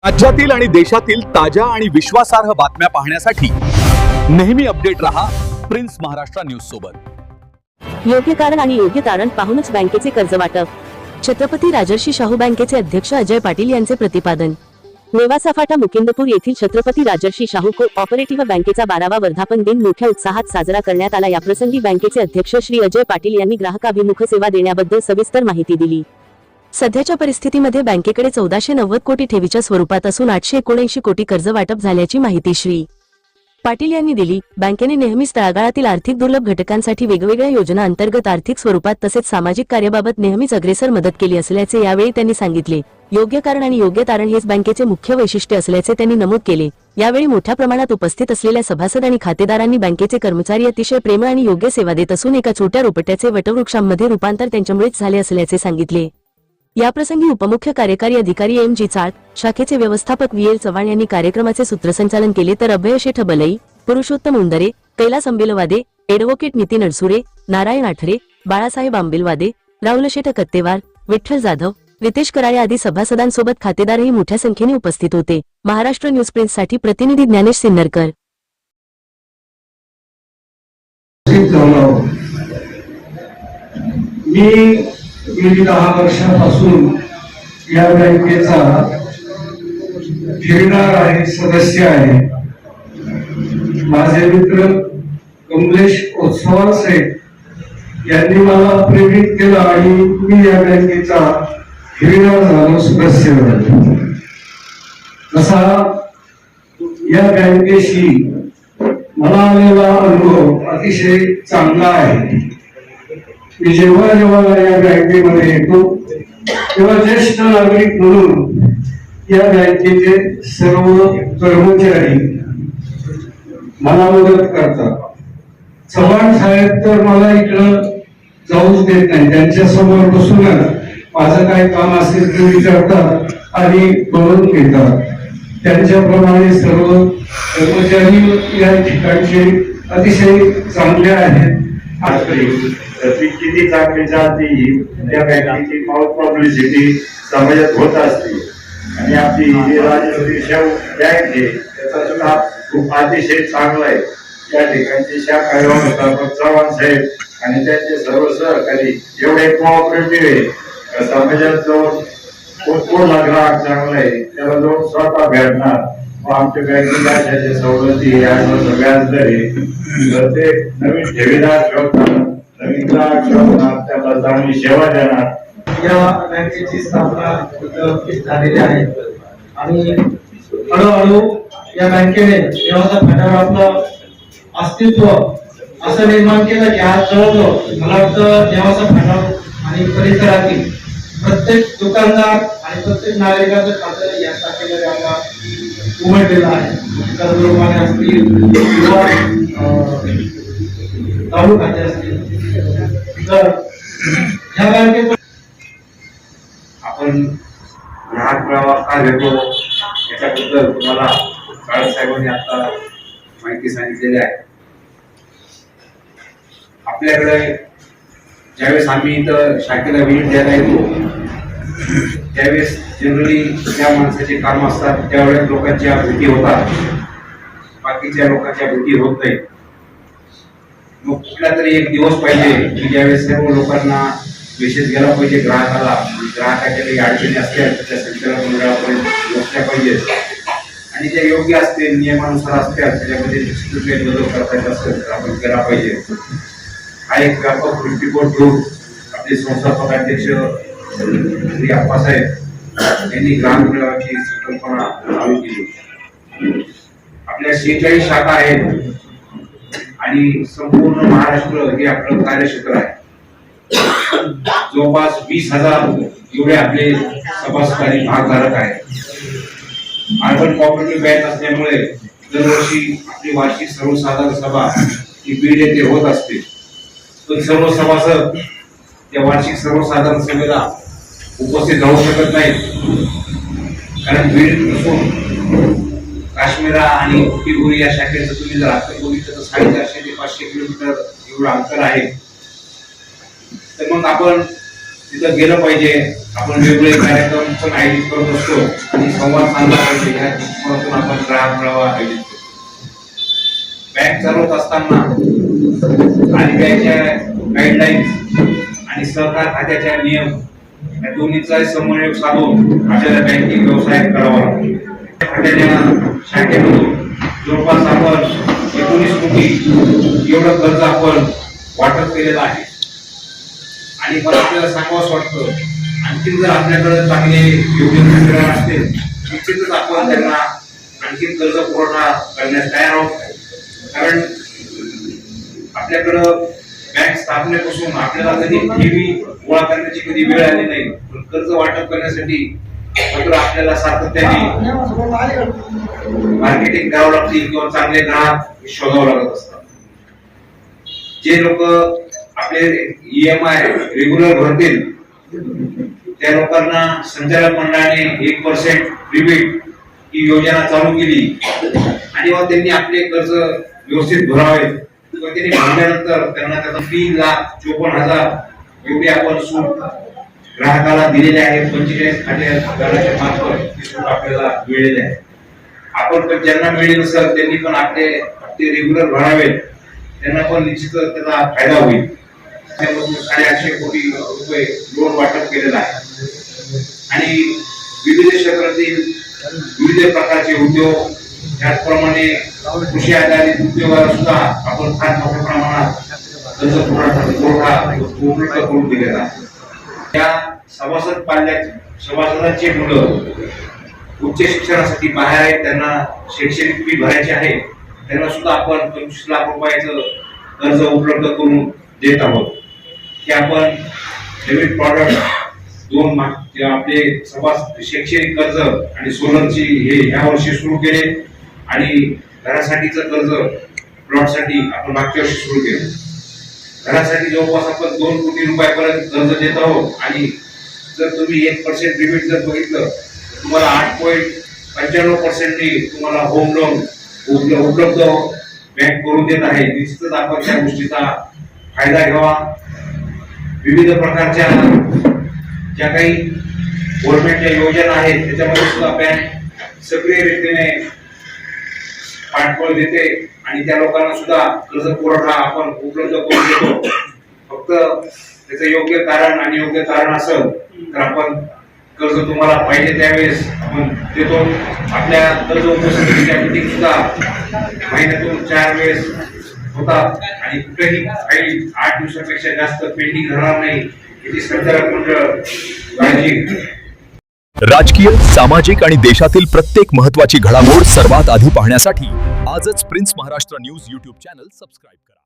राज्यातील आणि देशातील ताज्या आणि विश्वासार्ह बातम्या पाहण्यासाठी नेहमी अपडेट रहा प्रिन्स महाराष्ट्र न्यूज सोबत। योग्य कारण आणि योग्य तारण पाहूनच बँकेचे कर्ज वाटप। छत्रपती राजर्षी शाहू बँकेचे अध्यक्ष अजय पाटील यांचे प्रतिपादन। नेवासा फाटा मुकिंदपूर येथील छत्रपती राजर्षी शाहू को-ऑपरेटिव्ह बँकेचा 12वा वर्धापन दिन मोठ्या उत्साहात साजरा करण्यात आला। याप्रसंगी बँकेचे अध्यक्ष श्री अजय पाटील यांनी ग्राहकाभिमुख सेवा देण्याबद्दल सविस्तर माहिती दिली। सध्याच्या परिस्थितीमध्ये बँकेकडे 1490 कोटी ठेवीच्या स्वरूपात असून 879 कोटी कर्ज वाटप झाल्याची माहिती श्री पाटील यांनी दिली। बँकेने नेहमीच तळागाळातील आर्थिक दुर्लभ घटकांसाठी वेगवेगळ्या योजना अंतर्गत आर्थिक स्वरूपात तसेच सामाजिक कार्याबाबत नेहमीच अग्रेसर मदत केली असल्याचे यावेळी त्यांनी सांगितले। योग्य कारण आणि योग्य तारण हेच बँकेचे मुख्य वैशिष्ट्य असल्याचे त्यांनी नमूद केले। यावेळी मोठ्या प्रमाणात उपस्थित असलेल्या सभासद आणि खातेदारांनी बँकेचे कर्मचारी अतिशय प्रेमळ आणि योग्य सेवा देत असून एका छोट्या रोपट्याचे वटवृक्षांमध्ये रूपांतर त्यांच्यामुळेच झाले असल्याचे सांगितले। याप्रसंगी उपमुख्य कार्यकारी अधिकारी एम जी चाळ, शाखेचे व्यवस्थापक व्ही एल चव्हाण यांनी कार्यक्रमाचे सूत्रसंचालन केले, तर अभय शेठ बलई, पुरुषोत्तम उंदरे, कैलास अंबिलवादे, एडव्होकेट नितीन अडसुरे, नारायण आठरे, बाळासाहेब आंबिलवादे, राहुल शेठ कत्तेवार, विठ्ठल जाधव, रितेश कराळे आदी सभासदांसोबत खातेदारही मोठ्या संख्येने उपस्थित होते। महाराष्ट्र न्यूज प्रिन्स साठी प्रतिनिधी ज्ञानेश सिन्नरकर। गेली 10 वर्षापासून या बँकेचा ठेवीदार आहे, सदस्य आहे। माझे मित्र कमलेश ओसवाल साहेब यांनी मला प्रेरित केलं आणि मी या बँकेचा ठेवीदार झालो, सदस्य झालो। असा या बँकेशी मला आलेला अनुभव अतिशय चांगला आहे। मी जेव्हा या बँकेमध्ये येतो तेव्हा ज्येष्ठ नागरिक म्हणून या बँकेचे सर्व कर्मचारी मला मदत करतात। चव्हाण साहेब तर मला इकडं जाऊच देत नाही, त्यांच्या समोर बसूनच माझं काय काम असेल ते विचारतात आणि करून घेतात। त्यांच्याप्रमाणे सर्व कर्मचारी या ठिकाणचे अतिशय चांगले आहेत। किती चांगली जाती त्या बँकेची माउथ पब्लिसिटी समाजात होत असते आणि आपली राजश्री शाहू बँक आहे त्याचा सुद्धा खूप अतिशय चांगला आहे। त्या ठिकाणचे शाखा व्यवस्थापक चव्हाण साहेब आणि त्यांचे सर्व सहकारी एवढे कोऑपरेटिव्ह आहे। समाजात जो कोणला ग्राहक चांगला आहे त्याला जो स्वतः भेटणार आमच्या बँकेला अशाच्या सवलती व्याजदर आहे, तर ते नवीन ठेवीदार ठेवतात, नवीन ग्राहक ठेवणार, त्याला चांगली सेवा देणार। या बँकेची स्थापना झालेली आहे आणि हळूहळू या बँकेने नेवासा फाट्यावर आपलं अस्तित्व असं निर्माण केलं की आज जवळजवळ मला वाटतं नेवासा फाट्यावर आणि परिसरातील प्रत्येक दुकानदार आणि प्रत्येक नागरिकाचं खातं या शाखेमध्ये आता उघडलेलं आहे। कर्जरोखे असतील किंवा चालू खाते असतील, तर या बँकेत आपण ग्राहक प्रवास का घेतो याच्याबद्दल तुम्हाला काळे साहेबांनी आता माहिती सांगितलेली आहे। आपल्याकडे ज्यावेळेस आम्ही इथं शाखेला व्हिजिट द्यायला येतो त्यावेळेस जनरली ज्या माणसाचे काम असतात त्यावेळेस लोकांच्या भेटी होतात, बाकीच्या लोकांच्या भेटी होत नाही। मग कुठला तरी एक दिवस पाहिजे की ज्यावेळेस सर्व लोकांना मेसेज गेला पाहिजे ग्राहकाला, ग्राहकाच्या काही अडचणी असतील त्या संचालक मंडळापर्यंत पोहोचल्या पाहिजेत आणि त्या योग्य असतील, नियमानुसार असतील, त्याच्यामध्ये निश्चित बदल करता येत असेल तर आपण केला पाहिजे। हा एक व्यापक दृष्टिकोन ठेवून आपले संस्थापक अध्यक्ष श्री आप्पासाहेब यांनी ग्राहक मेळाव्याची संकल्पना चालू केली। आपल्या 46 शाखा आहेत आणि संपूर्ण महाराष्ट्र हे आपलं कार्यक्षेत्र आहे। जवळपास 20,000 एवढे आपले सभासद आणि भागधारक आहेत। अर्बन कोऑपरेटिव्ह बँक असल्यामुळे दरवर्षी आपली वार्षिक सर्वसाधारण सभा ही बीड येथे होत असते। पण सर्व सभासद त्या वार्षिक सर्वसाधारण सभेला उपस्थित राहू शकत नाहीत, कारण बीड पासून काश्मीरा आणि किगुरी या शाखेचं तुम्ही जर अंतर बघितलं तर 450 ते 500 किलोमीटर एवढं अंतर आहे। तर मग आपण तिथं गेलं पाहिजे. आपण वेगवेगळे कार्यक्रम पण आयोजित करत असतो आणि संवाद साधला पाहिजे. या दृष्टिकोनातून आपण ग्राहक मेळावा आयोजित करतो. बँक चालवत असताना RBIच्या गाईडलाईन्स आणि सहकार खात्याच्या नियम या दोन्हीचा समन्वय साधून आपल्याला बँकिंग व्यवसाय करावा लागतो. खात्याच्या शाखेमधून जवळपास आपण 19 कोटी एवढं कर्ज आपण वाटप केलेलं आहे. आणि मला आपल्याला सांगावंच वाटतं, आणखी जर आपल्याकडे चांगले योग्य तंत्रज्ञान असतील निश्चितच आपण त्यांना आणखी कर्ज पुरवठा करण्यास तयार आहोत. कारण आपल्याकडं बँक स्थापनेपासून आपल्याला कधी ठेवी गोळा करण्याची कधी वेळ आली नाही, पण कर्ज वाटप करण्यासाठी मात्र आपल्याला सातत्याने मार्केटिंग करावं लागते किंवा चांगले ग्राहक शोधावं लागत असतात. जे लोक आपले EMI रेग्युलर भरतील त्या लोकांना संचालक मंडळाने 1% रिबीट ही योजना चालू केली आणि मग त्यांनी आपले कर्ज व्यवस्थित भरावे. त्यांनी भरल्यानंतर त्यांना त्याचा 3,54,000 एवढी आपण सूट ग्राहकाला दिलेले आहे. 45 खात्याच्या मार्फत ती सूट आपल्याला मिळालेली आहे. आपण पण ज्यांना मिळेल नसेल त्यांनी पण आपले रेग्युलर भरावेत, त्यांना पण निश्चितच त्याचा फायदा होईल. त्यामधून 850 कोटी रुपये लोन वाटप केलेलं आहे. आणि विविध क्षेत्रातील विविध प्रकारचे उद्योग, त्याचप्रमाणे कृषी आधारित उद्योगाला सुद्धा आपण फार मोठ्या प्रमाणात कर्ज पुरवठा उपलब्ध करून दिलेला आहे. त्या सभासदांची मुलं उच्च शिक्षणासाठी बाहेर आहेत, त्यांना शैक्षणिक फी भरायची आहे, त्यांना सुद्धा आपण 25 लाख रुपयाचं कर्ज उपलब्ध करून देत आहोत. की आपण नवीन प्रॉडक्ट आपले शैक्षणिक कर्ज आणि सोलरची हे ह्या वर्षी सुरू केले आणि घरासाठीचं कर्ज प्लॉटसाठी आपण मागच्या वर्षी सुरू केलं. घरासाठी जवळपास आपण 2 कोटी रुपयापर्यंत कर्ज देत आहोत. आणि जर तुम्ही 1% रिबीट जर बघितलं तर तुम्हाला 8.95% तुम्हाला होम लोन उपलब्ध बँक करून देत आहे. निश्चितच आपण त्या गोष्टीचा फायदा घ्यावा. विविध प्रकारच्या ज्या काही गव्हर्नमेंटच्या योजना आहेत त्याच्यामध्ये सुद्धा बँक सक्रिय रीतीने पाठबळ देते आणि त्या लोकांना सुद्धा कर्ज पुरवठा आपण उपलब्ध करून देतो. फक्त त्याचं योग्य कारण आणि योग्य कारण असेल तर आपण कर्ज तुम्हाला पाहिजे त्यावेळेस आपण देतो. आपल्या कर्ज उपसमितीच्या मीटिंग सुद्धा महिन्यातून 4 वेळेस होतात आणि कुठेही काही 8 दिवसापेक्षा जास्त पेंडिंग राहणार नाही याची संचालक मंडळ काळजी घेते. राजकीय, सामाजिक आणि देशातील प्रत्येक महत्त्वाची घडामोड सर्वात आधी पाहण्यासाठी आजच prince Maharashtra news YouTube channel subscribe करा.